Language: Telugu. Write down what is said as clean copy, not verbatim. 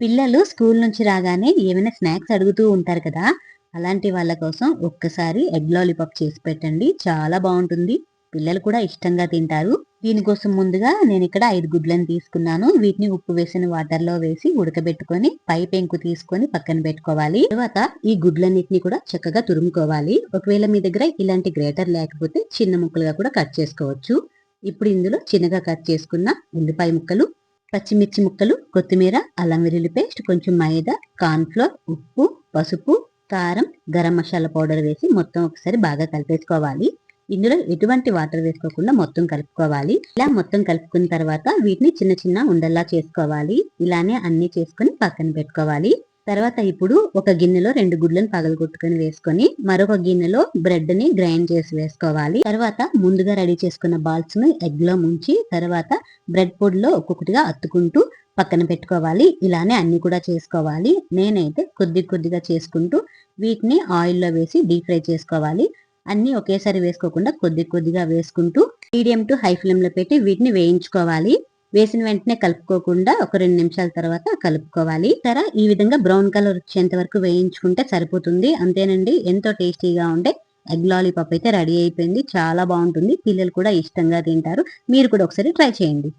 పిల్లలు స్కూల్ నుంచి రాగానే ఏమైనా స్నాక్స్ అడుగుతూ ఉంటారు కదా! అలాంటి వాళ్ళ కోసం ఒక్కసారి ఎగ్ లాలీపాప్ చేసి పెట్టండి. చాలా బావుంటుంది. పిల్లలు కూడా ఇష్టంగా తింటారు. దీనికోసం ముందుగా నేనిక్కడ 5 గుడ్లను తీసుకున్నాను. వీటిని ఉప్పు వేసిన వాటర్‌లో వేసి ఉడకబెట్టుకొని పై పెంకు తీసుకొని పక్కన పెట్టుకోవాలి. తర్వాత ఈ గుడ్లన్నిటిని కూడా చక్కగా తురుముకోవాలి. ఒకవేళ మీ దగ్గర ఇలాంటి గ్రేటర్ లేకపోతే చిన్న ముక్కలుగా కూడా కట్ చేసుకోవచ్చు. ఇప్పుడు ఇందులో చిన్నగా కట్ చేసుకున్న ఉల్లిపాయ ముక్కలు, పచ్చిమిర్చి ముక్కలు, కొత్తిమీర, అల్లం వెల్లుల్లి పేస్ట్, కొంచెం మైదా, కార్న్ ఫ్లోర్, ఉప్పు, పసుపు, కారం, గరం మసాలా పౌడర్ వేసి మొత్తం ఒకసారి బాగా కలిపేసుకోవాలి. ఇందులో ఎటువంటి వాటర్ వేసుకోకుండా మొత్తం కలుపుకోవాలి. ఇలా మొత్తం కలుపుకున్న తర్వాత వీటిని చిన్న చిన్న ఉండల్లా చేసుకోవాలి. ఇలానే అన్ని చేసుకొని పక్కన పెట్టుకోవాలి. తర్వాత ఇప్పుడు ఒక గిన్నెలో 2 గుడ్లను పగలగొట్టుకొని వేసుకొని మరొక గిన్నెలో బ్రెడ్ ని గ్రైండ్ చేసి వేసుకోవాలి. తర్వాత ముందుగా రెడీ చేసుకున్న బాల్స్ ను ఎగ్ లో ముంచి తర్వాత బ్రెడ్ పొడిలో ఒక్కొక్కటిగా అత్తుకుంటూ పక్కన పెట్టుకోవాలి. ఇలానే అన్ని కూడా చేసుకోవాలి. నేనైతే కొద్ది కొద్దిగా చేసుకుంటూ వీటిని ఆయిల్లో వేసి డీప్ ఫ్రై చేసుకోవాలి. అన్ని ఒకేసారి వేసుకోకుండా కొద్ది కొద్దిగా వేసుకుంటూ మీడియం టు హై ఫ్లేమ్ లో పెట్టి వీటిని వేయించుకోవాలి. వేసిన వెంటనే కలుపుకోకుండా ఒక 2 నిమిషాల తర్వాత కలుపుకోవాలి. ఈ విధంగా బ్రౌన్ కలర్ వచ్చేంత వరకు వేయించుకుంటే సరిపోతుంది. అంతేనండి, ఎంతో టేస్టీగా ఉండే ఎగ్ లాలీపాప్ అయితే రెడీ అయిపోయింది. చాలా బాగుంటుంది. పిల్లలు కూడా ఇష్టంగా తింటారు. మీరు కూడా ఒకసారి ట్రై చేయండి.